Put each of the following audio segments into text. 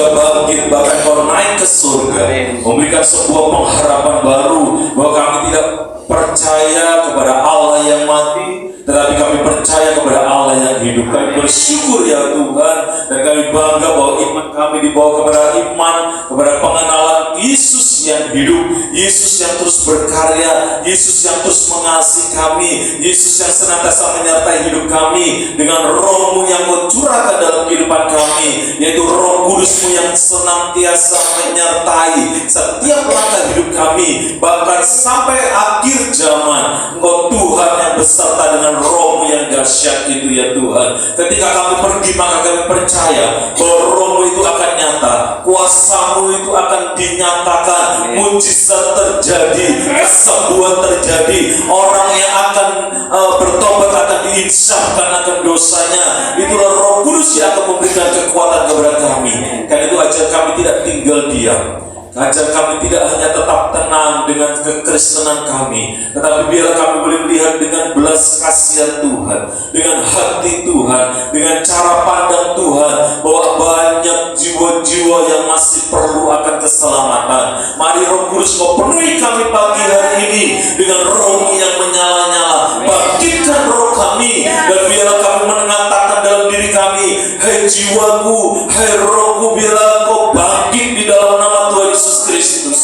sudah bangkit, bahkan Engkau naik ke surga, memberikan sebuah pengharapan baru bahwa kami tidak percaya kepada Allah yang mati, tetapi kami percaya kepada Allah yang hidup. Kami bersyukur ya Tuhan, dan kami bangga bahwa iman kami dibawa kepada iman, kepada pengenalan Yesus yang hidup, Yesus yang terus berkarya, Yesus yang terus mengasihi kami, Yesus yang senantiasa menyertai hidup kami dengan Roh-Mu yang Kau curahkan dalam kehidupan kami, yaitu Roh Kudus-Mu yang senantiasa menyertai setiap langkah hidup kami, bahkan sampai akhir zaman. Engkau Tuhan yang beserta dengan Roh-Mu yang dahsyat itu ya Tuhan. Ketika kami pergi, maka kami percaya bahwa Roh-Mu itu akan nyata, kuasa-Mu itu akan dinyatakan, mujizat terjadi, kesembuhan terjadi, orang yang akan bertobat akan diinsafkan akan dosanya. Itulah Roh Kudus yang akan memberikan kekuatan kepada kami. Karena itu ajar kami tidak tinggal diam. Ajar kami tidak hanya tetap tenang dengan kekristenan kami, tetapi biarlah kami boleh melihat dengan belas kasihan Tuhan, dengan hati Tuhan, dengan cara pandang Tuhan, bahwa banyak jiwa-jiwa yang masih perlu akan keselamatan. Mari Roh Kudus Kau penuhi kami pagi hari ini dengan Roh yang menyala-nyala. Bangkitkan roh kami, dan biarlah kami mengatakan dalam diri kami, hai jiwaku, hai rohku, biarlah Kau bangkit di dalam nama Tuhan Yesus Kristus.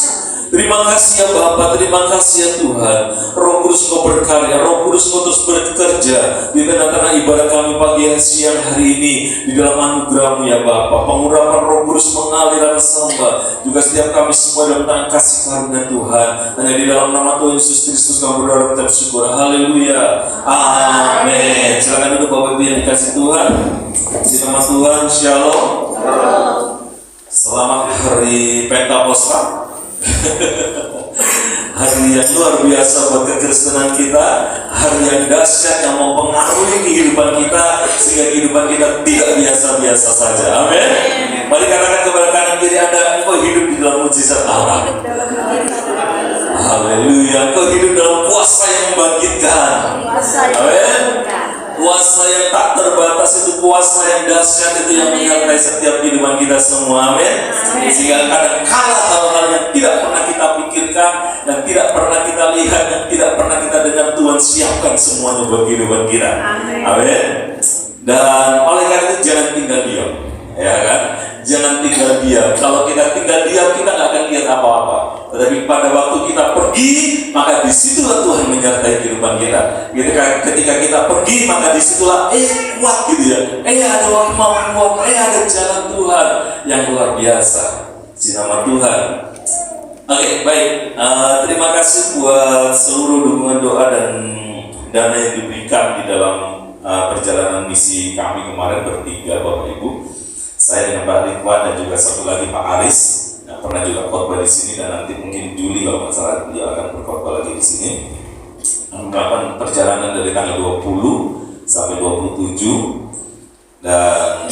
Terima kasih ya Bapa, terima kasih ya Tuhan. Roh Kudus Kau berkarya, Roh Kudus Kau terus bekerja di tengah-tengah ibadah kami pagi siang hari ini, di dalam anugerah-Mu ya Bapa. Pengurapan Roh Kudus mengalir atas hamba, juga setiap kami semua dalam tangan kasih karunia Tuhan. Hanya di dalam nama Tuhan Yesus Kristus kami berdoa dan bersyukur. Haleluya, amin. Silakan duduk Bapak Ibu yang dikasih Tuhan. Di nama Tuhan, Shalom. Selamat hari Pentakosta. Hari yang luar biasa buat kekristenan kita, hari yang dahsyat yang mempengaruhi kehidupan kita sehingga kehidupan kita tidak biasa-biasa saja. Amin. Mari katakan kepada kanan kiri Anda, engkau hidup di dalam mujizat Allah. Haleluya, engkau hidup dalam kuasa yang membangkitkan. Amin. Kuasa yang tak terbatas itu, kuasa yang dahsyat itu yang menyertai setiap kehidupan kita semua. Amin. Sehingga kadang-kala hal-hal yang tidak pernah kita pikirkan, yang tidak pernah kita lihat, yang tidak pernah kita dengar, Tuhan siapkan semuanya buat kehidupan kita. Amin. Dan oleh karena itu jangan tinggal diam, ya kan? Jangan tinggal diam. Kalau kita tinggal diam, kita nggak akan lihat apa-apa. Tetapi pada waktu kita pergi, maka disitulah Tuhan menyertai kehidupan kita. Ketika kita pergi, maka disitulah kuat gitu ya. Ada kemampuan, ada jalan Tuhan yang luar biasa. Di nama Tuhan. Oke, baik. Terima kasih buat seluruh dukungan doa dan dana yang diberikan di dalam perjalanan misi kami kemarin bertiga, Bapak Ibu. Saya dengan Pak Ridwan dan juga satu lagi Pak Aris yang pernah juga khotbah di sini, dan nanti mungkin Juli kalau nggak salah dia akan berkhotbah lagi di sini. Melakukan perjalanan dari tanggal 20 sampai 27, dan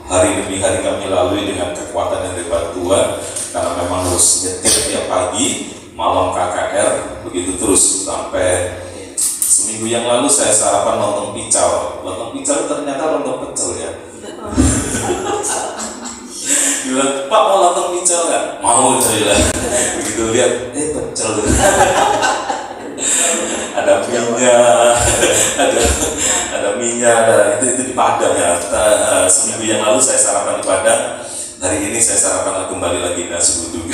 hari demi hari kami lalui dengan kekuatan yang dari Tuhan, karena memang harus nyetir tiap pagi, malam KKR, begitu terus sampai seminggu yang lalu saya sarapan lontong pical. Lontong pical ternyata lontong pecel ya. Bilang, Pak mau lontong pical nggak? Mau, saya bilang. Begitu lihat, pecel. Ada minyak, ada minyak, itu di Padang ya. Seminggu yang lalu saya sarapan di Padang. Hari ini saya sarapan kembali lagi nasi uduk.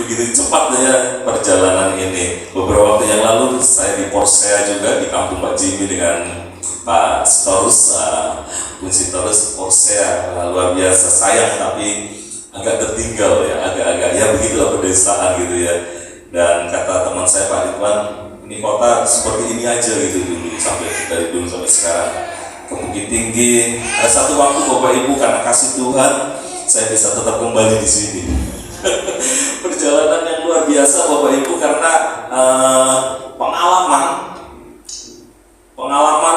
Begitu cepat ya perjalanan ini. Beberapa waktu yang lalu saya di Porsea juga, di kampung Pak Jimmy dengan Pak Storus, Kunci Storus Porsea, luar biasa. Sayang tapi agak tertinggal ya, agak-agak ya begitulah pedesaan gitu ya. Dan kata teman saya Pak Ridwan, ini kota seperti ini aja gitu dulu, sampai dari dulu sampai sekarang. Ke Bukit Tinggi, ada satu waktu Bapak Ibu karena kasih Tuhan, saya bisa tetap kembali di sini. Perjalanan yang luar biasa Bapak Ibu, karena pengalaman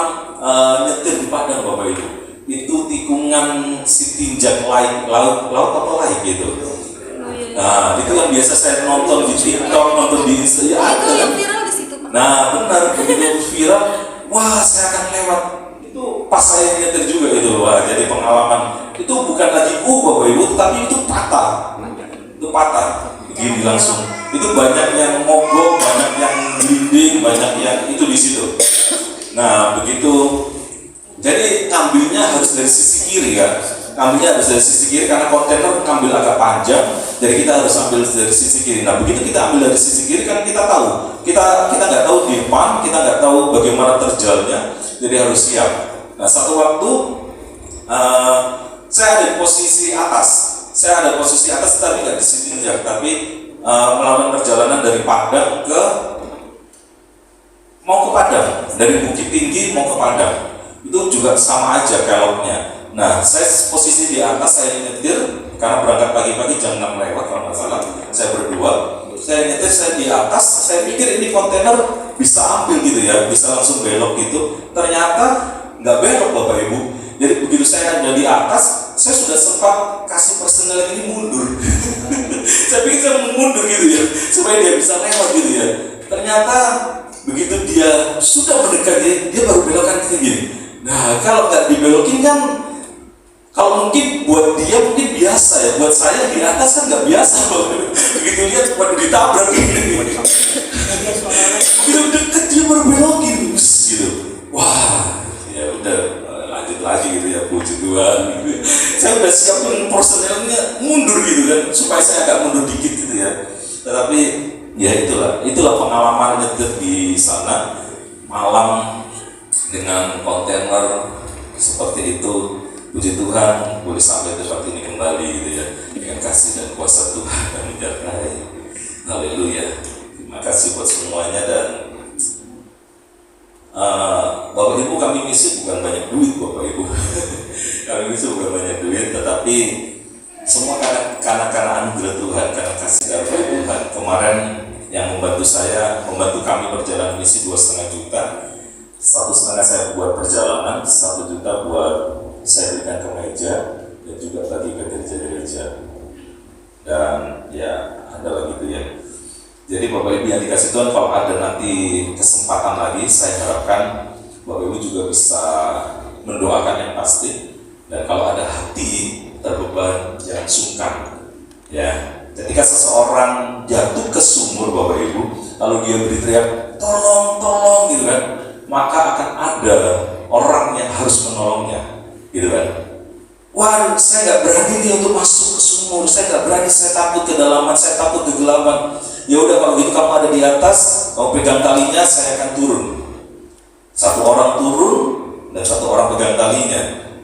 nyetir di Padang Bapak Ibu. Itu tikungan si tinjak laut apa laik gitu. Nah, itu yang biasa saya nonton di TikTok, nonton di Instagram. Ya, itu yang viral di situ, Pak. Nah, benar, begitu viral, wah saya akan lewat. Itu pas saya nyetir juga itu loh. Jadi pengalaman itu bukan lagi Bapak Ibu, tapi itu patah, gini langsung. Itu banyak yang mogok, banyak yang gliding, banyak yang itu di situ. Nah begitu, jadi ngambilnya harus dari sisi kiri kan. Ngambilnya harus dari sisi kiri karena kontainer ngambil agak panjang, jadi kita harus ambil dari sisi kiri. Nah begitu kita ambil dari sisi kiri kan kita tahu, kita nggak tahu di depan, kita nggak tahu bagaimana terjalnya, jadi harus siap. Nah satu waktu saya ada di posisi atas, tapi nggak di sini aja, tapi melakukan perjalanan dari Padang mau ke Padang, dari Bukit Tinggi mau ke Padang, itu juga sama aja keloknya. Nah, saya posisi di atas, saya nyetir karena berangkat pagi-pagi jam 6 lewat kalau nggak salah. Saya berdua, saya nyetir, saya di atas, saya pikir ini kontainer bisa ambil gitu ya, bisa langsung belok gitu. Ternyata nggak belok Bapak Ibu. Jadi begitu saya ada di atas, saya sudah sempat kasih personel ini mundur. Saya pikir saya mau mundur gitu ya, supaya dia bisa lewat gitu ya. Ternyata begitu dia sudah mendekati, dia baru belokkan kayak gini. Nah, kalau nggak dibelokin kan, kalau mungkin buat dia mungkin biasa ya, buat saya di atas kan nggak biasa. Begitu lihat waduh ditabrak gini. Begitu deket dia baru belokin, gitu. Wah, ya udah lanjut lagi gitu ya, puji Tuhan. Gitu. Saya udah siapin personelnya mundur gitu kan, supaya saya agak mundur dikit gitu ya. Tetapi ya itulah pengalaman nyetir di sana malam dengan kontainer seperti itu. Puji Tuhan boleh sampai tempat ini kembali gitu ya, dengan kasih dan kuasa Tuhan yang menyertai. Haleluya. Terima kasih buat semuanya. Dan Bapak Ibu, kami misi bukan banyak duit Bapak Ibu. Kami misi bukan banyak duit, tetapi semua karena anugerah Tuhan, karena kasih karunia Tuhan. Kemarin yang membantu kami berjalan misi 2,5 juta, 1,5 saya buat perjalanan, 1 juta buat saya berikan ke meja dan juga bagi ke gereja-gereja. Dan ya ada lagi itu ya. Jadi Bapak Ibu yang dikasih Tuhan, kalau ada nanti kesempatan lagi, saya harapkan Bapak Ibu juga bisa mendoakan yang pasti. Dan kalau ada hati terbeban, jangan sungkan. Ya, ketika seseorang jatuh ke sumur Bapak Ibu, lalu dia berteriak tolong gitu kan, maka akan ada orang yang harus menolongnya. Gitu kan. Wah, saya nggak berani nih untuk masuk ke sumur, saya nggak berani, saya takut kedalaman, saya takut kegelapan. Ya udah, kalau gitu kamu ada di atas, kamu pegang talinya, saya akan turun. Satu orang turun dan satu orang pegang talinya,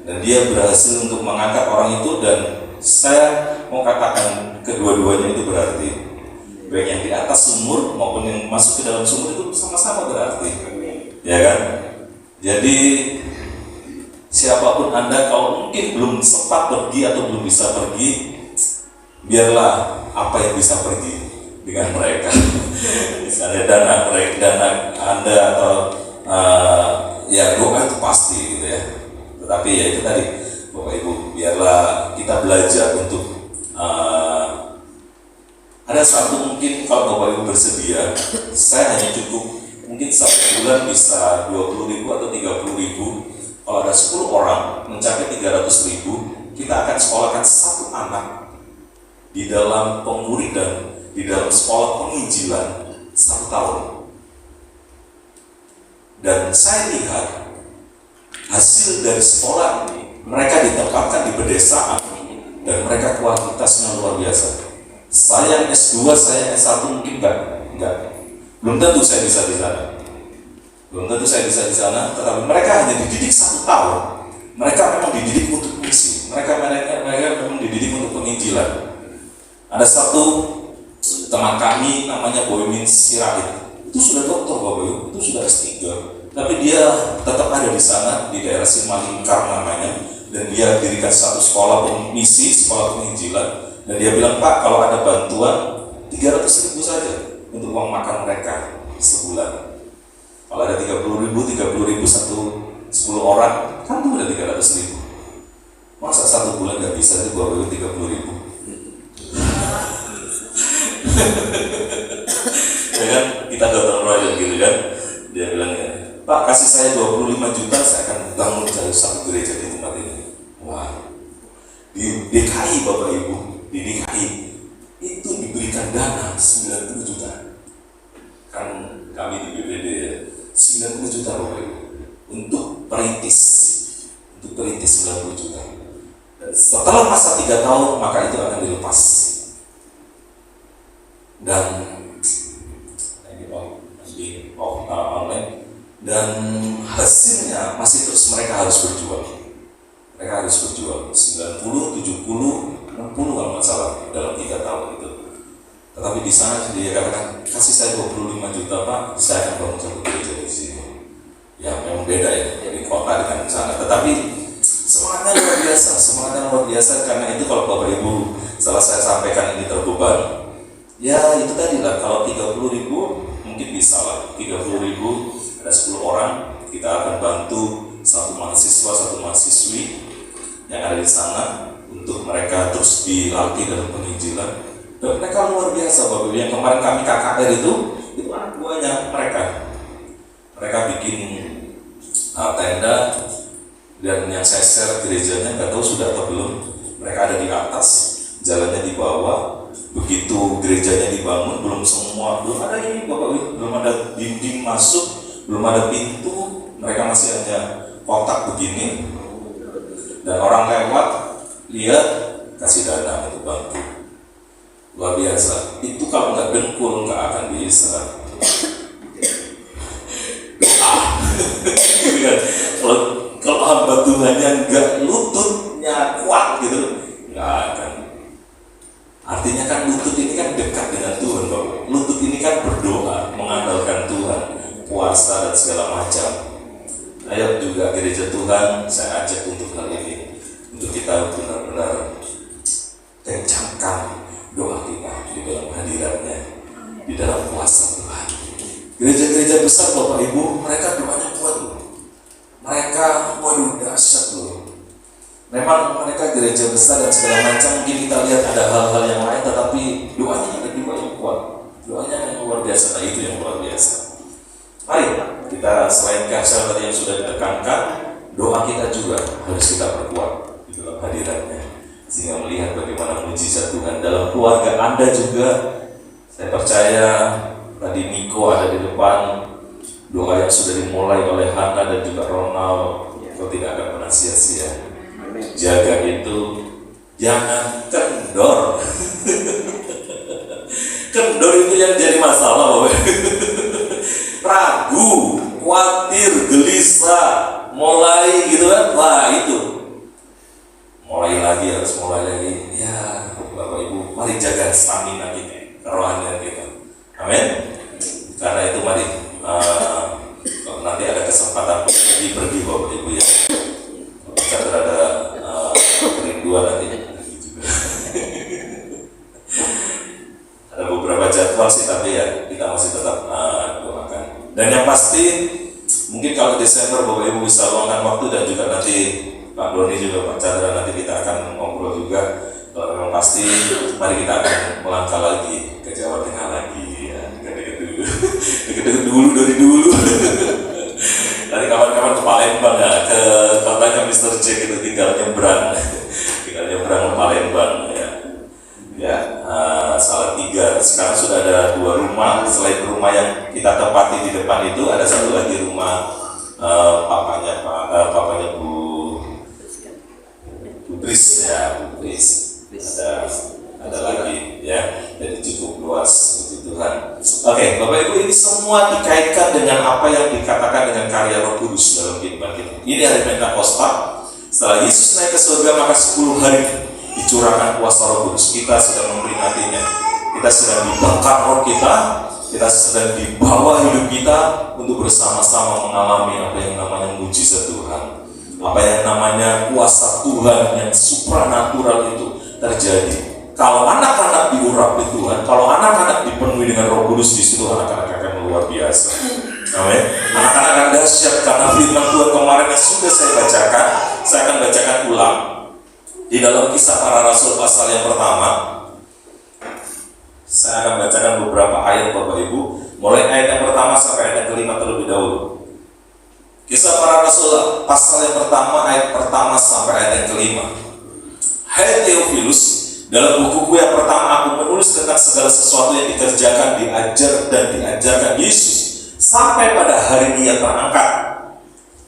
dan dia berhasil untuk mengangkat orang itu. Dan saya mau katakan kedua-duanya itu berarti, baik yang di atas sumur maupun yang masuk ke dalam sumur itu sama-sama berarti, ya kan? Jadi siapapun Anda, kalau mungkin belum sempat pergi atau belum bisa pergi, biarlah apa yang bisa pergi dengan mereka. Misalnya dana Anda atau ya doa itu pasti gitu ya. Tetapi ya itu tadi Bapak Ibu, biarlah kita belajar untuk ada satu, mungkin kalau Bapak Ibu bersedia, saya hanya cukup mungkin satu bulan bisa 20.000 atau 30.000. Kalau ada 10 orang mencapai 300.000, kita akan sekolahkan satu anak di dalam pemuridan, di dalam sekolah penginjilan 1 tahun. Dan saya lihat hasil dari sekolah ini, mereka ditempatkan di pedesaan dan mereka kualitasnya luar biasa. Saya S2, saya S1 mungkin enggak. Belum tentu saya bisa di sana. Tetapi mereka hanya dididik 1 tahun. Mereka memang dididik untuk misi. Mereka memang dididik untuk penginjilan. Ada satu teman kami namanya Boymin Sirait. Itu sudah doktor Bapak Ibu, itu sudah S3. Tapi dia tetap ada di sana, di daerah Simalingkar namanya. Dan dia dirikan satu sekolah misi, sekolah penginjilan. Dan dia bilang, Pak, kalau ada bantuan 300.000 saja untuk uang makan mereka sebulan. Kalau ada 30.000 10 orang, kan itu udah 300.000. Masa 1 bulan nggak bisa itu 30.000? Ya kan, kita datang Royal gitu kan, dia bilang ya, Pak kasih saya 25 juta, saya saya akan bangun satu gereja di tempat ini. Wah, di DKI Bapak Ibu, di DKI itu diberikan dana 90 juta. Kan kami di BPD ya, 90 juta Bapak Ibu untuk perintis 90 juta. Dan setelah masa 3 tahun maka itu akan dilepas. Dan ini online, dan hasilnya masih terus mereka harus berjuang. Mereka harus berjuang 90, 70, 60 kalau nggak salah dalam 3 tahun itu. Tetapi di sana dia katakan, kasih saya 25 juta Pak, saya akan bangun satu gereja di sini. Ya memang beda ya, dari kota dengan sana. Tetapi semangatnya luar biasa karena itu kalau Bapak Ibu setelah saya sampaikan ini terbeban. Ya itu tadi lah, kalau 30.000 mungkin bisa lah, 30.000 ada 10 orang, kita akan bantu satu mahasiswa, satu mahasiswi yang ada di sana untuk mereka terus dilatih dalam penginjilan. Dan mereka luar biasa Bapak Ibu. Yang kemarin kami KKR itu anak buahnya mereka bikin tenda, dan yang saya share gerejanya nggak tahu sudah atau belum. Mereka ada di atas, jalannya di bawah. Begitu gerejanya dibangun, belum ada ini Bapak Ibu, belum ada dinding masuk, belum ada pintu, mereka masih hanya kotak begini, dan orang lewat lihat kasih dana untuk bantu. Luar biasa. Itu kalau nggak dengkul nggak akan bisa. Kalau hamba Tuhannya nggak lututnya kuat gitu, nggak akan. Artinya kan lutut ini kan dekat dengan Tuhan Bapak. Lutut ini kan berdoa, mengandalkan Tuhan, puasa dan segala macam. Ayo juga gereja Tuhan, saya ajak untuk hal ini, untuk kita benar-benar kencangkan doa kita di dalam hadiratnya, di dalam kuasa Tuhan. Gereja-gereja besar Bapak Ibu, mereka doanya kuat loh. Mereka waduh dahsyat loh. Memang mereka gereja besar dan segala macam, mungkin kita lihat ada hal-hal yang lain, tetapi doanya ada juga yang kuat. Doanya yang luar biasa, nah itu yang luar biasa. Mari kita selain kasar tadi yang sudah ditekankan, doa kita juga harus kita perkuat di dalam hadiratnya, sehingga melihat bagaimana mujizat Tuhan dalam keluarga Anda juga. Saya percaya tadi Niko ada di depan, doa yang sudah dimulai oleh Hana dan juga Ronald itu tidak akan pernah sia-sia. Jaga itu, jangan kendor. Kendor itu yang jadi masalah Bapak. Ragu, khawatir, gelisah, mulai gitu kan, wah itu mulai lagi, harus mulai lagi. Ya Bapak Ibu, mari jaga stamina kita, kerohanian kita. Amin. Karena itu mari kalau nanti ada kesempatan pergi Bapak Ibu ya, kita ada kerinduan nanti juga. Ada beberapa jadwal sih, tapi ya kita masih tetap doakan. Dan yang pasti mungkin kalau Desember Bapak Ibu bisa luangkan waktu, dan juga nanti Pak Doni juga Pak Chandra nanti kita akan ngobrol juga. Kalau memang pasti mari kita akan melangkah lagi ke Jawa Tengah lagi ya, deket-deket dulu dari dulu. Nanti kawan-kawan ke Palembang ya, ke kotanya Mr. Jack itu tinggal nyebrang ke Palembang ya. Ya, Salatiga. Sekarang sudah ada 2 rumah. Selain rumah yang kita tempati di depan itu, ada satu lagi rumah papanya Bu Tris ya, Bu Tris. Ada lagi ya, jadi cukup luas, puji Tuhan. Oke, Bapak Ibu, ini semua dikaitkan dengan apa yang dikatakan dengan karya Roh Kudus dalam kehidupan kita. Ini hari Pentakosta. Setelah Yesus naik ke surga, maka 10 hari dicurahkan kuasa Roh Kudus. Kita sedang memperingatinya. Kita sedang dibakar roh kita sedang dibawa hidup kita untuk bersama-sama mengalami apa yang namanya mujizat Tuhan. Apa yang namanya kuasa Tuhan yang supranatural itu terjadi. Kalau anak-anak diurapi Tuhan, kalau anak-anak dipenuhi dengan Roh Kudus, di situ anak-anak akan luar biasa. Amin. Anak-anak akan dahsyat karena firman Tuhan kemarin yang sudah saya bacakan, saya akan bacakan ulang di dalam Kisah Para Rasul pasal yang pertama. Saya akan bacakan beberapa ayat Bapak Ibu, mulai ayat yang pertama sampai ayat yang kelima terlebih dahulu. Kisah Para Rasul pasal yang pertama, ayat pertama sampai ayat yang kelima. Hai Theophilus, dalam buku yang pertama aku menulis tentang segala sesuatu yang dikerjakan, diajar dan diajarkan Yesus sampai pada hari Ia terangkat.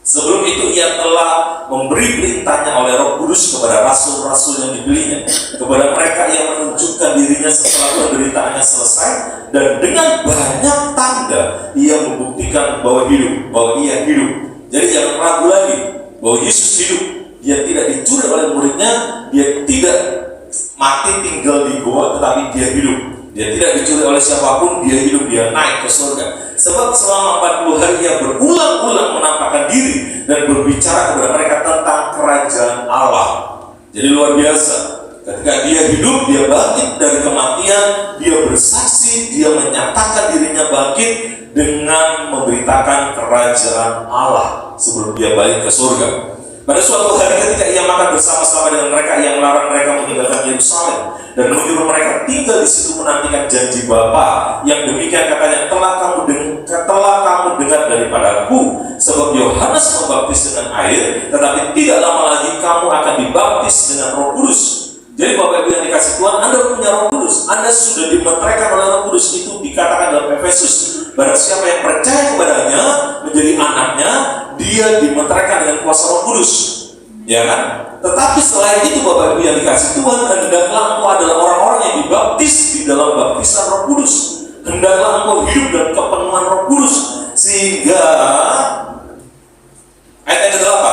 Sebelum itu Ia telah memberi perintahnya oleh Roh Kudus kepada rasul-rasul yang dipilihnya, kepada mereka yang menunjukkan dirinya setelah penderitaannya selesai, dan dengan banyak tanda Ia membuktikan bahwa Ia hidup. Jadi jangan ragu lagi bahwa Yesus hidup. Dia tidak dicuri oleh muridnya, Dia tidak mati tinggal di goa, tetapi Dia hidup. Dia tidak dicuri oleh siapapun, Dia hidup, Dia naik ke surga. Sebab selama 40 hari Ia berulang-ulang menampakkan diri dan berbicara kepada mereka tentang kerajaan Allah. Jadi luar biasa. Ketika Dia hidup, Dia bangkit dari kematian, Dia bersaksi, Dia menyatakan dirinya bangkit dengan memberitakan kerajaan Allah sebelum Dia balik ke surga. Pada suatu hari ketika Ia makan bersama-sama dengan mereka, Ia melarang mereka meninggalkan Yerusalem dan menyuruh mereka tinggal di situ menantikan janji Bapa. Yang demikian katanya, telah kamu dengar daripadaku, sebab Yohanes membaptis dengan air, tetapi tidak lama lagi kamu akan dibaptis dengan Roh Kudus. Jadi Bapak Ibu yang dikasih Tuhan, Anda punya Roh Kudus, Anda sudah dimeteraikan oleh Roh Kudus. Itu dikatakan dalam Efesus, barang siapa yang percaya kepadanya menjadi anaknya, dia dimeteraikan dengan kuasa Roh Kudus, ya kan? Tetapi selain itu Bapak Ibu yang dikasih Tuhan, hendaklah engkau adalah orang-orang yang dibaptis di dalam baptisan Roh Kudus. Hendaklah engkau hidup dalam kepenuhan Roh Kudus, sehingga ayat yang ke-8.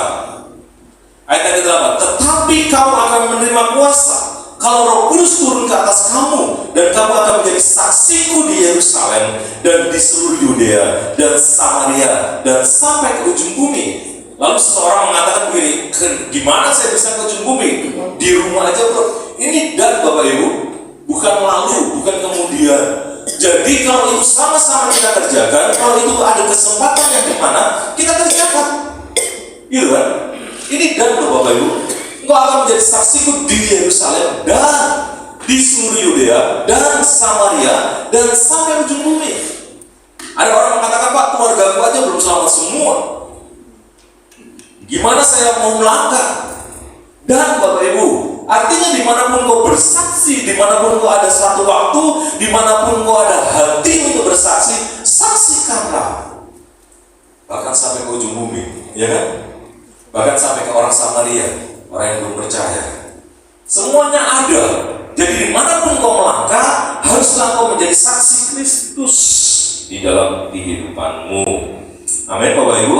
Tetapi kamu akan menerima kuasa kalau Roh Kudus turun ke atas kamu, dan kamu akan menjadi saksiku di Yerusalem dan di seluruh Yudea dan Samaria dan sampai ke ujung bumi. Lalu seseorang mengatakan begini, gimana saya bisa ke ujung bumi? Di rumah aja bro. Ini dan Bapak Ibu, bukan lalu, bukan kemudian. Jadi kalau itu sama-sama kita kerjakan, kalau itu ada kesempatan yang dimana kita kerjakan, gitu kan? Ini dan Bapak Ibu, engkau akan menjadi saksiku di Yerusalem dan di seluruh Yudea dan Samaria dan sampai ujung bumi. Ada orang mengatakan, Pak, keluarga aku aja belum selamat semua. Gimana saya mau melangkah? Dan Bapak Ibu, artinya dimanapun kau bersaksi, dimanapun kau ada satu waktu, dimanapun kau ada hati untuk bersaksi, saksikanlah. Bahkan sampai ke ujung bumi, ya kan? Bahkan sampai ke orang Samaria, orang yang belum percaya. Semuanya ada. Jadi dimanapun kau melangkah, haruslah kau menjadi saksi Kristus di dalam kehidupanmu. Amin Bapak Ibu.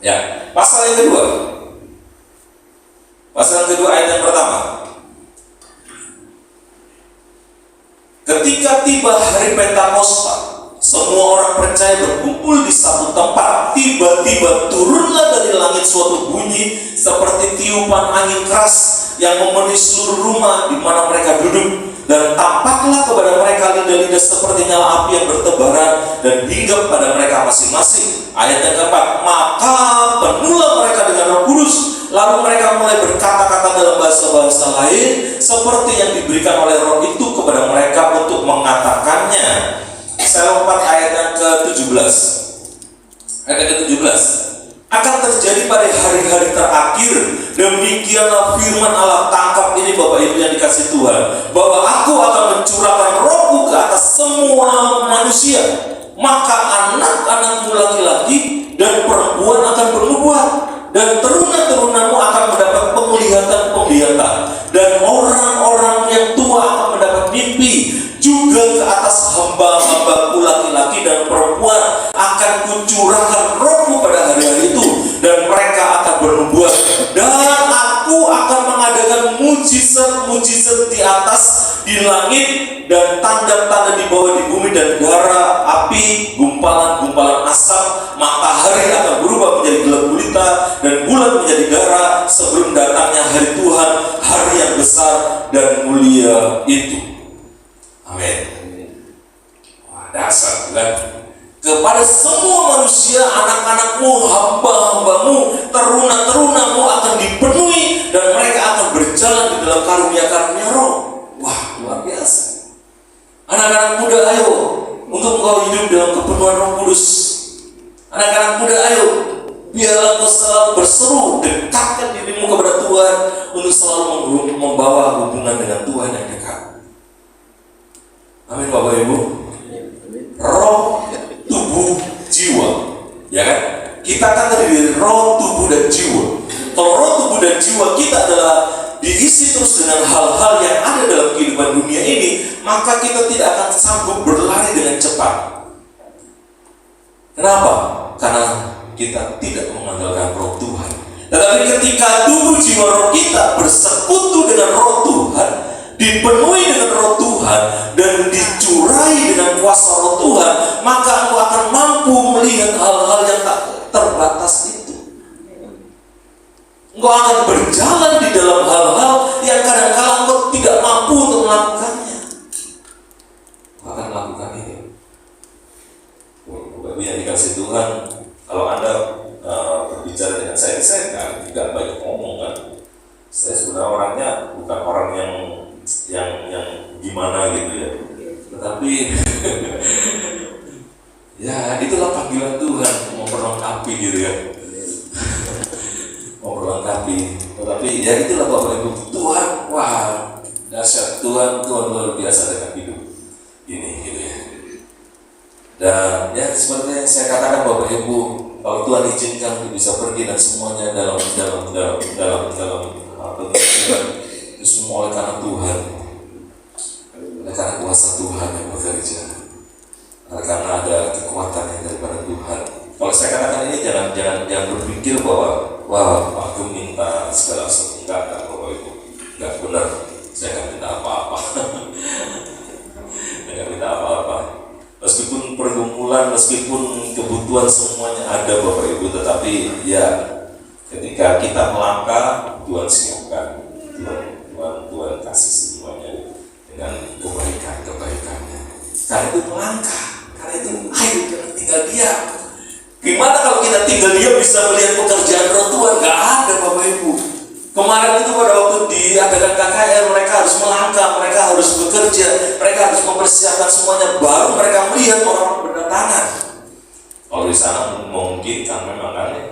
Ya, pasal yang kedua. Pasal yang kedua ayat yang pertama. Ketika tiba hari Pentakosta, semua orang percaya berkumpul di satu tempat. Tiba-tiba turunlah dari langit suatu bunyi seperti tiupan angin keras yang memenuhi seluruh rumah di mana mereka duduk. Dan tampaklah kepada mereka lidah-lidah seperti nyala api yang bertebaran dan hinggap pada mereka masing-masing. Ayat yang keempat, maka penuhlah mereka dengan Roh Kudus. Lalu mereka mulai berkata-kata dalam bahasa-bahasa lain seperti yang diberikan oleh Roh itu kepada mereka untuk mengatakannya. Saya lompat ayat yang ke-17. Ayat yang ke-17. Akan terjadi pada hari-hari terakhir, demikianlah firman Allah. Tangkap ini Bapak Ibu yang dikasih Tuhan, bahwa aku akan mencurahkan Rohku ke atas semua manusia. Maka anak-anakmu laki-laki dan perempuan akan bernubuat, dan teruna-terunamu akan mendapat penglihatan-penglihatan, dan orang-orang yang tua akan mendapat mimpi. Juga ke atas hamba-hambaku laki-laki dan perempuan akan kucurahkan Rohku pada hari-hari itu, dan mereka akan bernubuat. Dan aku akan mengadakan mujizat-mujizat di atas di langit dan tanda-tanda di bawah di bumi, dan darah, api, gumpalan-gumpalan asap. Matahari akan berubah menjadi gelap gulita dan bulan menjadi darah sebelum datangnya hari Tuhan, hari yang besar dan mulia itu. Amin. Wah, dasar kan? Kepada semua manusia, anak-anakmu, hamba-hambamu, teruna-terunamu akan dipenuhi, dan mereka akan berjalan di dalam karunia-karunia Roh. Wah, luar biasa. Anak-anak muda, ayo untuk engkau hidup dalam kepenuhan Roh Kudus. Anak-anak muda, ayo Biarlah engkau selalu berseru, dekatkan dirimu kepada Tuhan untuk selalu membawa hubungan dengan Tuhan yang dekat. Amin Bapak Ibu. Roh, tubuh, jiwa, ya kan? Kita kan terdiri dari roh, tubuh, dan jiwa. Kalau roh, tubuh, dan jiwa kita adalah diisi terus dengan hal-hal yang ada dalam kehidupan dunia ini, maka kita tidak akan sanggup berlari dengan cepat. Kenapa? Karena kita tidak mengandalkan roh Tuhan. Tetapi ketika tubuh jiwa roh kita bersekutu dengan roh Tuhan, dipenuhi dengan roh Tuhan, dan dicurai dengan kuasa roh Tuhan, maka engkau akan mampu melihat hal-hal yang tak terbatas itu. Engkau akan berjalan di dalam hal-hal yang kadang-kadang engkau tidak mampu untuk melakukannya. Engkau akan melakukan ini. Bapak yang dikasih Tuhan, kalau Anda berbicara dengan saya tidak banyak ngomong kan. Saya sebenarnya orangnya bukan orang yang gimana gitu ya. Tetapi ya itulah panggilan Tuhan, memperlengkapi gitu ya. Memperlengkapi. Tetapi ya itulah Bapak Ibu, Tuhan, wah dahsyat, Tuhan luar biasa dengan hidup ini gitu ya. Dan ya seperti yang saya katakan Bapak Ibu, kalau Tuhan izinkan kita bisa pergi dan semuanya dalam itu semua oleh karena Tuhan, oleh karena kuasa Tuhan yang bekerja, oleh karena ada kekuatan yang daripada Tuhan. Kalau saya katakan ini jangan berpikir bahwa wah aku minta segala sesuatu, enggak Bapak Ibu, enggak benar. Saya nggak minta apa-apa. Nggak minta apa-apa. Meskipun pergumulan, meskipun kebutuhan semuanya ada Bapak Ibu, tetapi ya ketika kita melangkah, Tuhan siapkan, Tuhan kasih semuanya dengan kebaikannya. Karena itu melangkah, karena itu ayo jangan tinggal diam. Gimana kalau kita tinggal diam bisa melihat pekerjaan roh Tuhan? Gak ada Bapak Ibu. Kemarin itu pada waktu diadakan KKR, mereka harus melangkah, mereka harus bekerja, mereka harus mempersiapkan semuanya, baru mereka melihat orang berdatangan. Kalau di sana memungkinkan memang kan ya.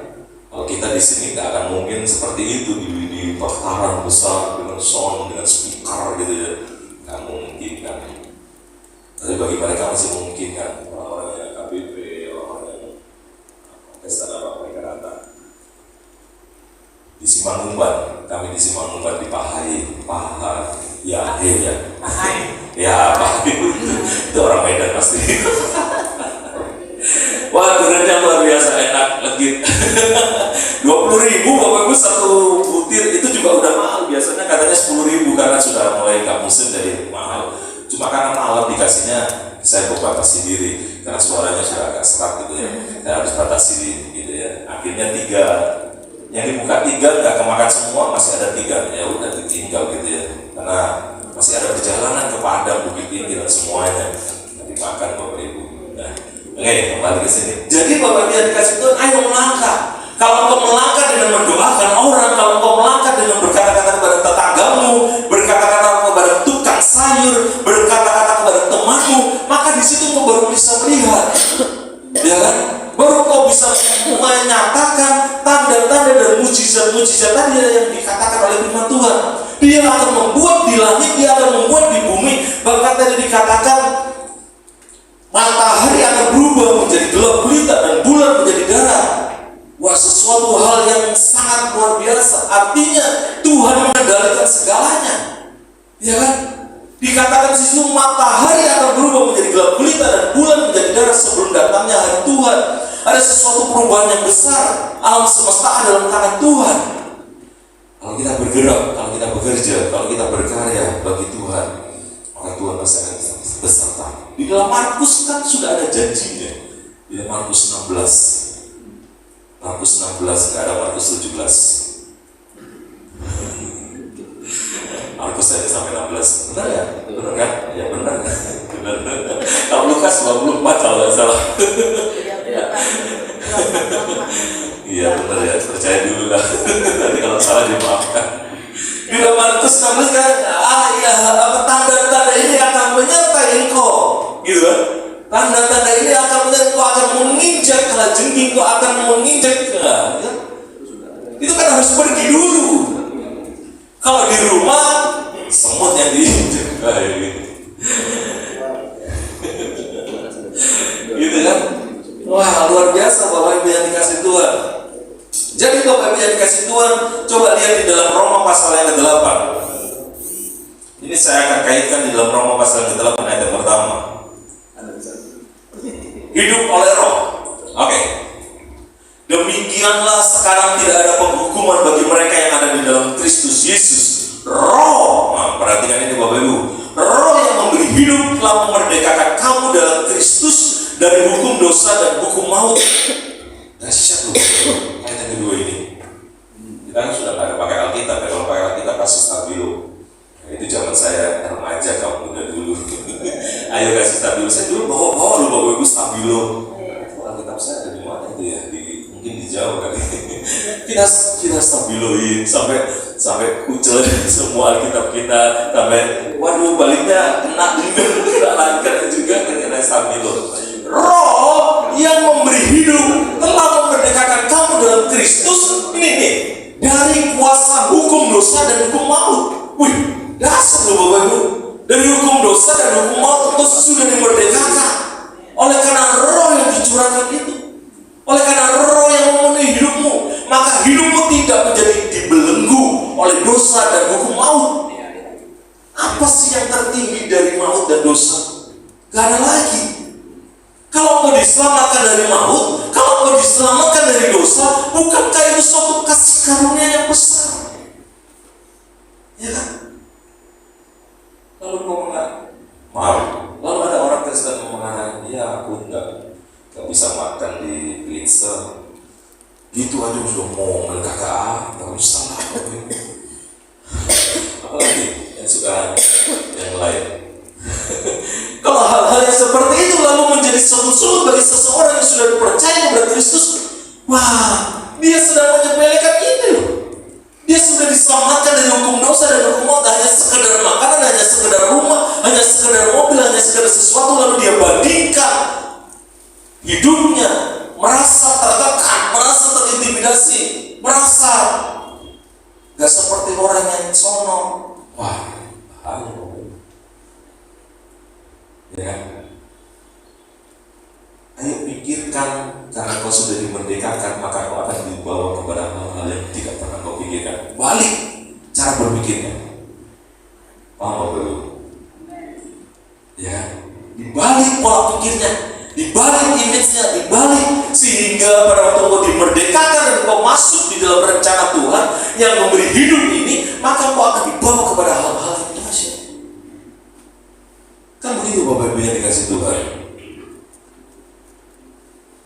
Kalau kita di sini nggak akan mungkin seperti itu di pertahanan besar dengan sound, dengan speaker gitu ya, nggak mungkin kan. Tapi bagi mereka masih mungkin kan, orang-orang yang KBP, orang-orang yang pesta apa mereka datang. Di Simanumban, kami di Simanumban di Pahai, ya, itu orang Medan pasti. Wah, duriannya luar biasa enak, legit. 20.000 Bapak Ibu satu butir, itu juga udah mahal. Biasanya katanya 10.000 karena sudah mulai gak musim jadi mahal. Cuma karena malam dikasihnya, saya batasi diri karena suaranya sudah agak serak gitu ya. Saya harus batasi gitu ya. Akhirnya 3 yang dibuka 3 nggak kemakan semua, masih ada 3, ya udah ditinggal gitu ya, karena masih ada perjalanan ke Padang, Bukit Tinggi dan semuanya nanti makan Bapak Ibu. Nah, oke, kembali ke sini. Jadi Bapak Ibu yang dikasih Tuhan, ayo melangkah. Kalau engkau melangkah dengan mendoakan orang, kalau engkau melangkah dengan berkata-kata kepada tetanggamu, berkata-kata kepada tukang sayur, berkata-kata kepada temanmu, maka di situ engkau baru bisa melihat, ya kan? Baru kau bisa menyatakan tanda-tanda dan mujizat-mujizat tadi yang dikatakan oleh firman Tuhan. Dia akan membuat di langit, dia akan membuat di bumi. Bahkan tadi dikatakan matahari akan berubah menjadi gelap gulita dan bulan menjadi darah. Wah, sesuatu hal yang sangat luar biasa. Artinya Tuhan mengendalikan segalanya, ya kan? Dikatakan di situ matahari akan berubah menjadi gelap gulita dan bulan menjadi darah sebelum datangnya hari Tuhan. Ada sesuatu perubahan yang besar. Alam semesta ada dalam tangan Tuhan. Kalau kita bergerak, kalau kita bekerja, kalau kita berkarya bagi Tuhan, maka Tuhan pasti akan beserta. Di dalam Markus kan sudah ada janjinya. Di dalam Markus 16, nggak ada Markus 17. Markus saya sampai 16, benar ya? Benar kan? Ya benar. Kalau Lukas 24 kalau nggak salah. Iya benar ya, percaya dulu lah. Nanti kalau salah dimaafkan. Di dalam Markus 16 kan, tanda-tanda ini akan menyertai engkau, gitu kan? Tanda-tanda ini akan menyertai engkau, akan menginjak kalajengking, engkau akan menginjak semut yang diinjek. Gitu kan? Wah, luar biasa Bapak Ibu yang dikasih Tuhan. Jadi Bapak Ibu yang dikasih Tuhan, coba lihat di dalam Roma pasal yang ke-8. Ini saya akan kaitkan di dalam Roma pasal yang ke-8 ayat yang pertama. Hidup oleh Roh. Oke. Demikianlah sekarang tidak ada penghukuman bagi mereka yang ada di dalam Kristus Yesus. Roh, nah, perhatikan ini Bapak Ibu. Roh yang memberi hidup telah memerdekakan kamu dalam Kristus dari hukum dosa dan hukum maut. Nah, satu ayat yang kedua ini. Kita kan sudah ada pakai Alkitab, ya. Kalau pakai Alkitab kasih stabilo. Nah, itu zaman saya remaja, kamu muda dulu. Ayo kasih stabilo. Saya dulu bawa dulu Bapak Ibu stabilo. Alkitab saya ada di mana itu ya? Mungkin di Jawa kali. kita stabiloin sampai kucel semua Alkitab kita, sampai waduh baliknya kena juga kena stabilo. Roh yang memberi hidup telah memerdekakan kamu dalam Kristus ini nih dari kuasa hukum dosa dan hukum maut. Wih, dasar loh Bapak Ibu. Dari hukum dosa dan hukum maut itu sudah dimerdekakan oleh karena roh yang dicurahkan itu. Oleh karena roh yang memenuhi hidupmu, maka hidupmu tidak menjadi dibelenggu oleh dosa dan hukum maut. Apa sih yang tertinggi dari maut dan dosa? Gak ada lagi. Kalau mau diselamatkan dari maut, kalau mau diselamatkan dari dosa, bukankah itu suatu kasih karunia yang besar? Ya kan? Lalu kau mengatakan, lalu ada orang Kristen yang mengatakan, ya aku enggak bisa makan di pizza gitu aja sudah mau kakak, nggak usah lah. Apalagi yang suka yang lain. Kalau hal-hal yang seperti itu lalu menjadi sulit bagi seseorang yang sudah percaya kepada Kristus, wah, dia sedang menyepelekan ini loh. Dia sudah diselamatkan dari hukum dosa dan hukum maut, hanya sekedar makanan, hanya sekedar rumah, hanya sekedar mobil, hanya sekedar sesuatu, lalu dia bandingkan hidupnya, merasa tertekan, merasa terintimidasi, merasa gak seperti orang yang sono. Wah, halo. Ya, ayo pikirkan, karena kau sudah dimerdekakan, maka kau akan dibawa kepada hal-hal yang tidak pernah kau pikirkan. Balik cara berpikirnya. Paham Bapak Ibu? Ya, dibalik pola pikirnya, dibalik image-nya, dibalik, sehingga pada waktu kau dimerdekakan dan kau masuk di dalam rencana Tuhan yang memberi hidup ini, maka kau akan dibawa kepada hal-hal yang dahsyat. Kan begitu Bapak Ibu yang dikasih Tuhan.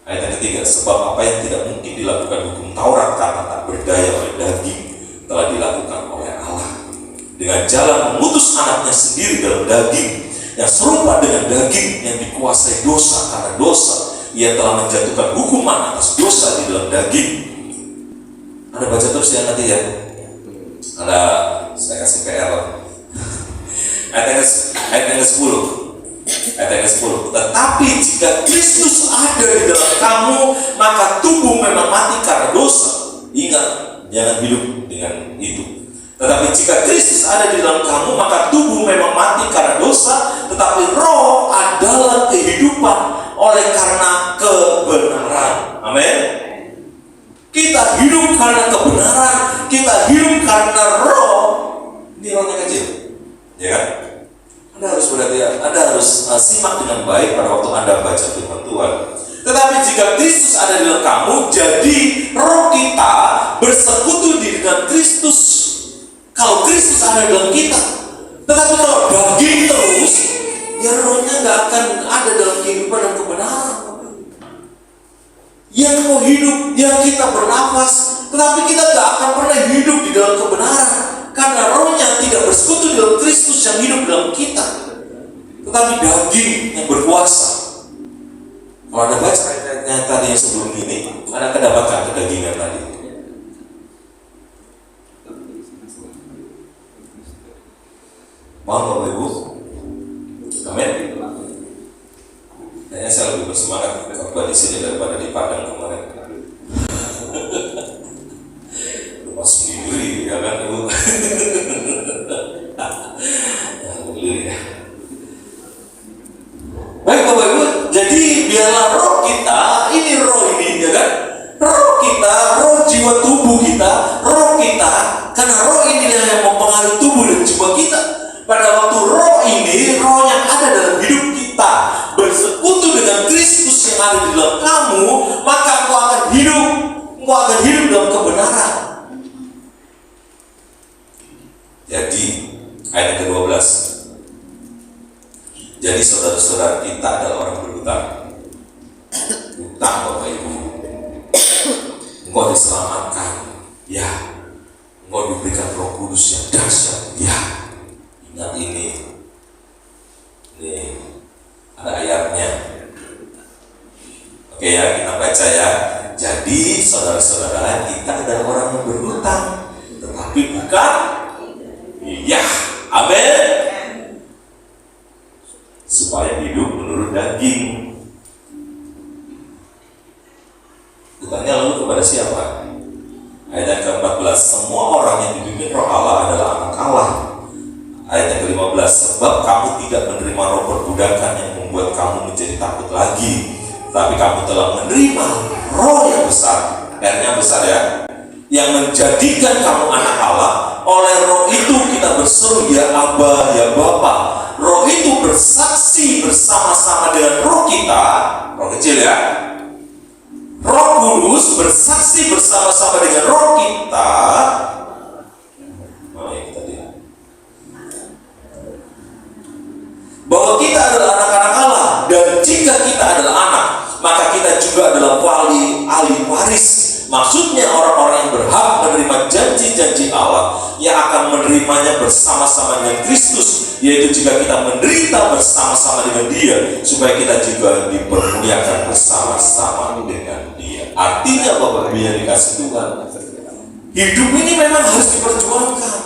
Ayat yang ketiga, sebab apa yang tidak mungkin dilakukan hukum Taurat karena tak berdaya oleh daging telah dilakukan oleh Allah dengan jalan mengutus anaknya sendiri dalam daging yang serupa dengan daging yang dikuasai dosa, karena dosa ia telah menjatuhkan hukuman atas dosa di dalam daging. Ada baca terus ya nanti ya. Ada, saya kasih PR. Ayat yang ke-10. Ayat yang ke-10. Tetapi jika Kristus ada di dalam kamu, maka tubuh memang mati karena dosa. Ingat, jangan hidup dengan itu. Tetapi jika Kristus ada di dalam kamu, maka tubuh memang mati karena dosa, tetapi roh adalah kehidupan oleh karena kebenaran. Amin. Kita hidup karena kebenaran, kita hidup karena roh. Ini rohnya kecil, ya kan? Anda harus perhatian, Anda harus simak dengan baik pada waktu Anda baca firman Tuhan. Tetapi jika Kristus ada di dalam kamu, jadi roh kita bersekutu dengan Kristus. Kalau Kristus ada dalam kita, tetapi kalau daging terus, ya rohnya nggak akan ada dalam kehidupan dan kebenaran. Yang mau hidup, yang kita bernafas, tetapi kita nggak akan pernah hidup di dalam kebenaran, karena rohnya tidak bersekutu dalam Kristus yang hidup dalam kita, tetapi daging yang berkuasa. Kalau Anda baca ayat-ayatnya tadi yang sebelum ini, Anda akan dapatkan kedagingan tadi. Mau Bapak Ibu? Amin. Kayaknya saya lebih bersemangat khotbah di sini daripada di Padang kemarin. Rumah sendiri, ya kan Ibu? Haleluya. Baik Bapak Ibu, jadi biarlah roh kita, ini ya kan? Roh kita, roh jiwa tubuh kita, roh kita, karena roh ini yang mempengaruhi tubuh dan jiwa kita. Pada waktu roh ini, roh yang ada dalam hidup kita bersekutu dengan Kristus yang ada di dalam kamu, maka engkau akan hidup dalam kebenaran. Jadi ayat ke-12. Jadi saudara-saudara kita adalah orang berhutang. Hutang Bapak Ibu. Engkau diselamatkan, ya. Engkau diberikan Roh Kudus yang dahsyat, ya. Ingat ini ada ayatnya. Oke ya, kita baca ya. Jadi saudara-saudara kita adalah orang yang berhutang, tetapi bukan, iya, amin, supaya hidup menurut daging. Hutangnya lalu kepada siapa? Ayat yang ke-14, semua orang yang dipimpin Roh Allah adalah anak Allah. Ayat yang ke-15, sebab kamu tidak menerima roh perbudakan yang membuat kamu menjadi takut lagi, tapi kamu telah menerima roh yang besar, R-nya besar ya, yang menjadikan kamu anak Allah. Oleh roh itu kita berseru, ya Aba, ya Bapa. Roh itu bersaksi bersama-sama dengan roh kita, roh kecil ya, Roh Kudus bersaksi bersama-sama dengan roh kita. Bahwa kita adalah anak-anak Allah, dan jika kita adalah anak, maka kita juga adalah ahli waris. Maksudnya orang-orang yang berhak menerima janji-janji Allah yang akan menerimanya bersama-sama dengan Kristus, yaitu jika kita menderita bersama-sama dengan Dia, supaya kita juga dipermuliakan bersama-sama dengan Dia. Artinya Bapak Ibu yang dikasih Tuhan, hidup ini memang harus diperjuangkan.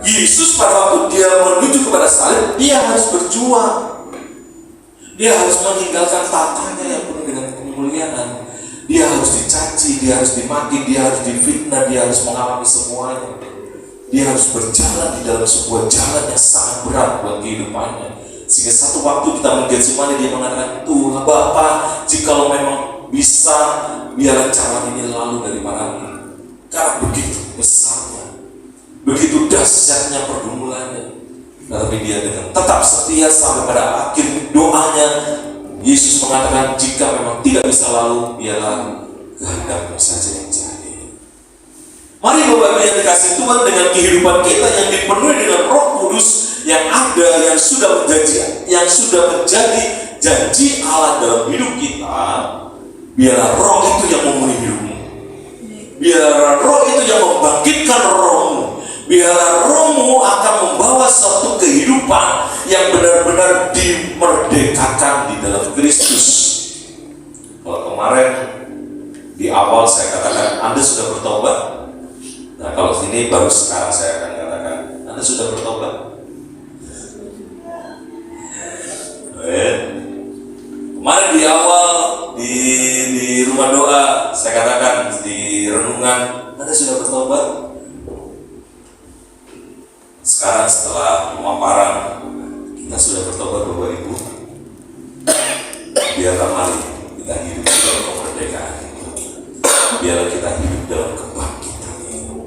Yesus pada waktu dia menuju kepada salib, dia harus berjuang. Dia harus meninggalkan tatanya yang penuh dengan kemuliaan. Dia harus dicaci, dia harus dimaki, dia harus difitnah, dia harus mengalami semuanya. Dia harus berjalan di dalam sebuah jalan yang sangat berat buat kehidupannya. Sehingga satu waktu kita menggetsemani, dia mengatakan, Tuhan Bapa, jikalau memang bisa, biarlah jalan ini lalu daripada ini. Karena begitu besarnya, begitu dahsyatnya pergumulannya, tetapi dia dengan tetap setia sampai pada akhir doanya. Yesus mengatakan, jika memang tidak bisa lalu, biarlah kehendakmu saja yang jadi. Mari Bapak Ibu yang dikasih Tuhan, dengan kehidupan kita yang dipenuhi dengan Roh Kudus yang ada, yang sudah menjadi janji Allah dalam hidup kita, biarlah Roh itu yang memenuhi hidupmu. Biarlah Roh itu yang membangkitkan rohmu. Biarlah rohmu akan membawa suatu kehidupan yang benar-benar dimerdekakan di dalam Kristus. Kalau kemarin di awal saya katakan Anda sudah bertobat. Nah kalau sini baru sekarang saya akan katakan Anda sudah bertobat. Kemarin di awal di rumah doa saya katakan, di renungan, Anda sudah bertobat. Sekarang setelah pemaparan, kita sudah bertobat Bapak Ibu. Biarlah mari kita hidup dalam kemerdekaan itu. Biarlah kita hidup dalam kebangkitan itu.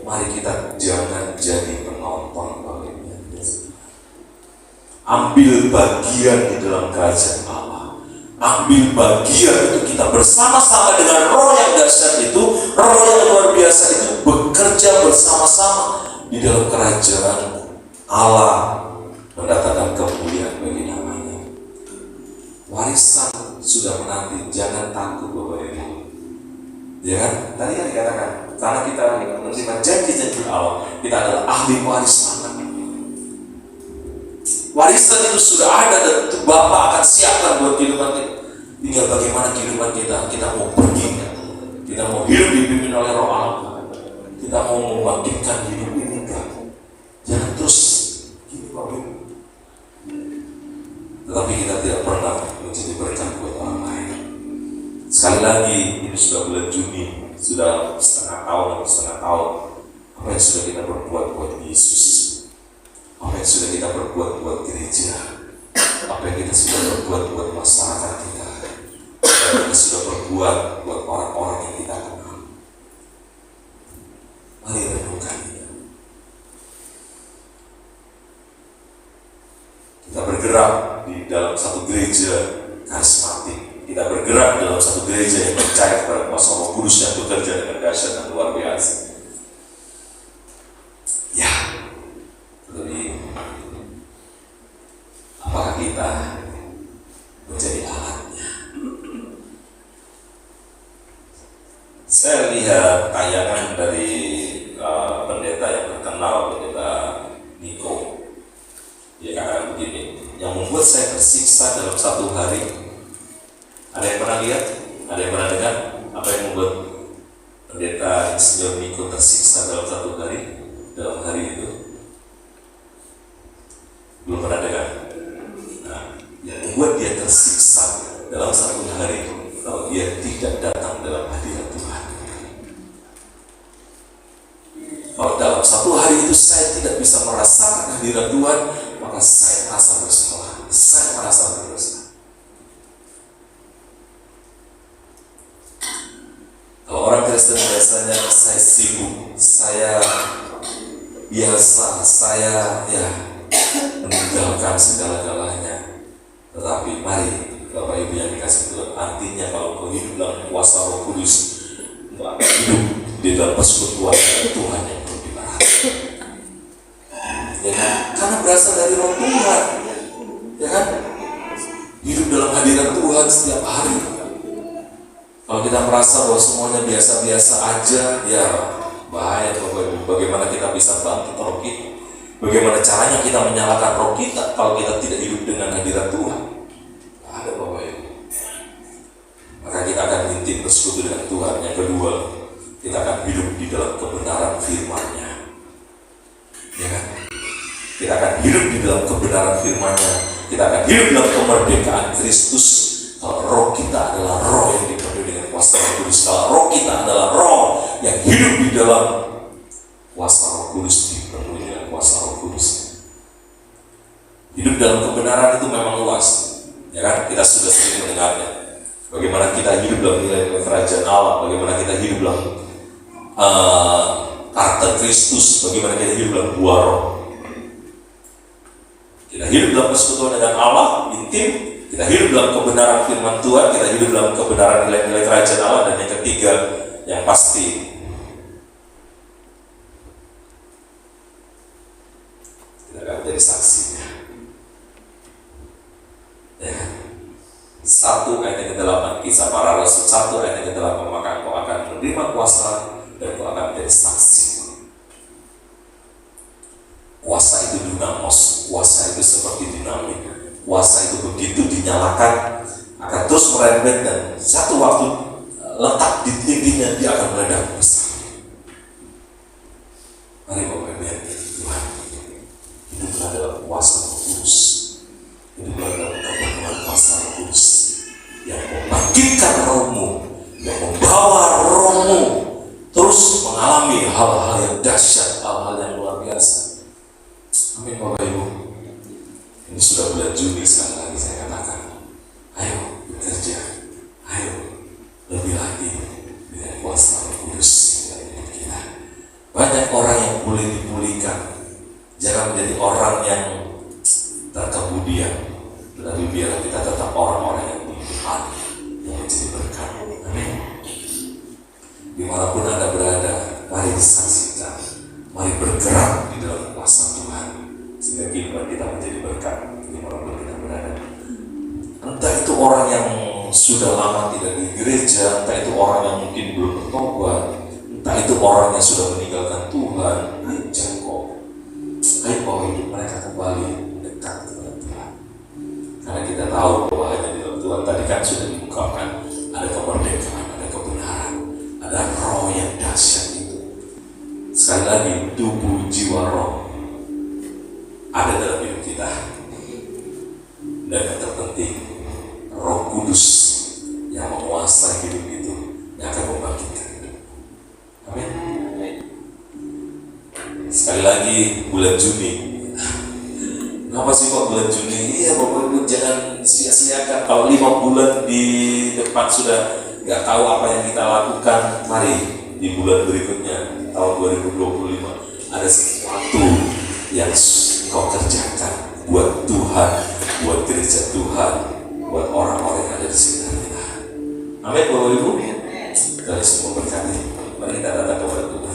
Mari kita jangan jadi penonton Bapak Ibu. Ambil bagian di dalam kerajaan Allah. Ambil bagian itu, kita bersama-sama dengan roh yang dahsyat itu, roh yang luar biasa itu, bekerja bersama-sama di dalam kerajaan Allah, mendatangkan kemuliaan bagi namanya. Warisan sudah menanti, jangan takut Bapak Ibu. Ya kan? Tadi yang dikatakan, karena kita menerima janji-janji Allah, kita adalah ahli waris anak. Warisan itu sudah ada dan itu Bapak akan siapkan buat kehidupan kita. Tinggal bagaimana kehidupan kita. Kita mau pergi, kita mau hidup dipimpin oleh Roh Allah, kita mau membangkitkan hidup ini kan. Jangan terus gini Bapak. Tetapi kita tidak pernah menjadi berkat buat orang lain. Sekali lagi, ini sudah bulan Juni, sudah setengah tahun. Apa yang sudah kita berbuat buat Yesus? perbuat buat gereja, apa yang kita sudah perbuat buat masyarakat kita, apa yang kita sudah perbuat buat orang-orang yang kita kenal. Mari renungkannya. Kita bergerak di dalam satu gereja karismatik. Kita bergerak dalam satu gereja yang percaya kepada kuasa Roh Kudus yang bekerja dengan dahsyat dan luar biasa. Ya, tapi apakah kita menjadi alatnya? Saya lihat tayangan dari pendeta yang terkenal, pendeta Niko. Dia katakan begini, yang membuat saya tersiksa dalam satu hari. Ada yang pernah lihat? Ada yang pernah dengar? Apa yang membuat pendeta Insinyur Niko tersiksa dalam satu hari? Dalam hari itu? Belum pernah dengar? Nah, yang membuat dia tersiksa dalam satu hari kalau dia tidak datang dalam hadirat Tuhan. Kalau dalam satu hari itu saya tidak bisa merasakan hadirat Tuhan, maka saya merasa bersalah. Saya merasa berdosa. Kalau orang Kristen biasanya saya sibuk, saya biasa, saya meninggalkan segala-galanya. Tetapi mari Bapak Ibu yang dikasih Tuhan, artinya kalau kau hidup dalam kuasa Roh Kudus, kau akan hidup di dalam persekutuan dengan Tuhan yang belum dilarang. Ya kan? Karena berasal dari Roh Tuhan, ya kan? Hidup dalam hadirat Tuhan setiap hari. Kalau kita merasa bahwa semuanya biasa-biasa aja, ya bahaya Bapak Ibu. Bagaimana kita bisa bangkit roh kita? Bagaimana caranya kita menyalakan roh kita kalau kita tidak hidup dengan hadirat Tuhan? Tidak ada Bapak Ibu. Maka kita akan intim bersekutu dengan Tuhan. Yang kedua, kita akan hidup di dalam kebenaran firman-Nya. Ya kan? Kita akan hidup di dalam kebenaran firman-Nya. Kita akan hidup dalam kemerdekaan Kristus. Kalau roh kita adalah roh yang dipenuhi dengan kuasa Roh Kudus. Kalau roh kita adalah roh yang hidup di dalam kuasa Roh Kudus, dipenuhi dengan kuasa Roh Kudus. Hidup dalam kebenaran itu memang luas, ya kan? Kita sudah sering mendengarnya. Bagaimana kita hidup dalam nilai-nilai kerajaan Allah, bagaimana kita hidup dalam karakter Kristus, bagaimana kita hidup dalam buah roh. Kita hidup dalam persekutuan dengan Allah, intim. Kita hidup dalam kebenaran firman Tuhan, kita hidup dalam kebenaran nilai-nilai kerajaan Allah, dan yang ketiga, yang pasti, kita akan menjadi saksinya. Ya. 1 ayat yang ke-8, Kisah Para Rasul 1 ayat yang ke-8, maka kau akan menerima kuasa dan kau akan menjadi saksi. Kuasa itu dinamos, kuasa itu seperti dinamit. Kuasa itu begitu dinyalakan akan terus merembet dan satu waktu letak di titiknya dia akan meledak besar. Mari Bapak Ibu yang Tuhan, hiduplah dalam kuasa Roh Kudus, hiduplah dalam kepenuhan kuasa Roh Kudus yang membangkitkan rohmu, yang membawa rohmu terus mengalami hal-hal yang dahsyat, hal-hal yang luar biasa. Amin Bapak Ibu. Ini sudah bulan Juni, sekali lagi saya katakan, ayo bekerja, ayo lebih lagi dengan kuasa Roh Kudus yang hidup kita. Banyak orang yang boleh dipulihkan, jangan menjadi orang yang terkemudian, tetapi biar kita tetap orang-orang yang Tuhan yang menjadi berkat. Amin. Dimanapun Anda berada, mari disaksikan, mari bergerak di dalam kuasa Tuhan, sehingga kehidupan kita menjadi berkat dimanapun kita berada. Entah itu orang yang sudah lama tidak di gereja, entah itu orang yang mungkin belum bertobat, entah itu orang yang sudah meninggalkan Tuhan, ayo jangkau, ayo bawa hidup mereka kembali dekat dengan Tuhan. Karena kita tahu bahwa hanya di dalam Tuhan tadi kan sudah diungkapkan ada kemerdekaan, ada kebenaran, ada roh yang dahsyat itu. Sekali lagi, tubuh, jiwa, roh ada dalam hidup kita. Dan yang terpenting, Roh Kudus yang menguasai hidup itu yang akan membangkitkan hidup. Amin. Sekali lagi, bulan Juni, Kenapa sih kok bulan Juni? Iya, Bapak Ibu jangan sia-siakan. Kalau 5 bulan di depan sudah nggak tahu apa yang kita lakukan, mari di bulan berikutnya tahun 2025 ada sesuatu yang kau kerjakan buat Tuhan, buat gereja Tuhan, buat orang-orang yang ada di sekitar kita. Amin, Bapak Ibu. Kita semua berkati. Mari kita datang kepada Tuhan.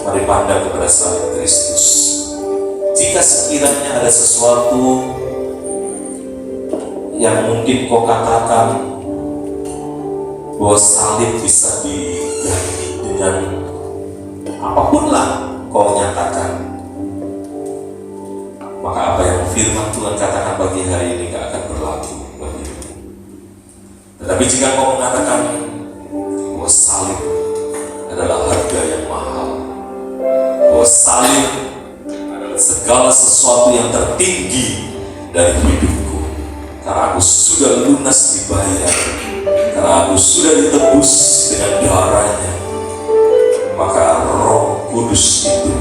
Mari pandang kepada salib Kristus. Jika sekiranya ada sesuatu yang mungkin kau katakan bahwa salib bisa diganti dengan apapun lah kau nyatakan, maka apa yang firman Tuhan katakan bagi hari ini gak akan berlaku bagimu. Tetapi jika kau mengatakan bahwa salib adalah harga yang mahal, bahwa salib adalah segala sesuatu yang tertinggi dari hidupku, karena aku sudah lunas dibayar, karena aku sudah ditebus dengan darahnya, maka Roh Kudus itu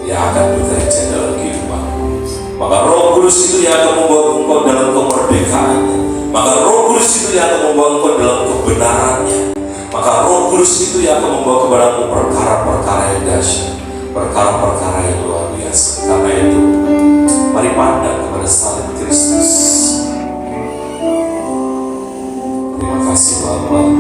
yang akan bekerja dalam kehidupanmu. Maka Roh Kudus itu yang akan membawa engkau dalam kemerdekaannya. Maka Roh Kudus itu yang akan membawa engkau dalam kebenarannya. Maka Roh Kudus itu yang akan membawa kepadamu perkara-perkara yang dahsyat, perkara-perkara yang luar biasa. Karena itu, mari pandang kepada salib Kristus. Terima kasih Bapa.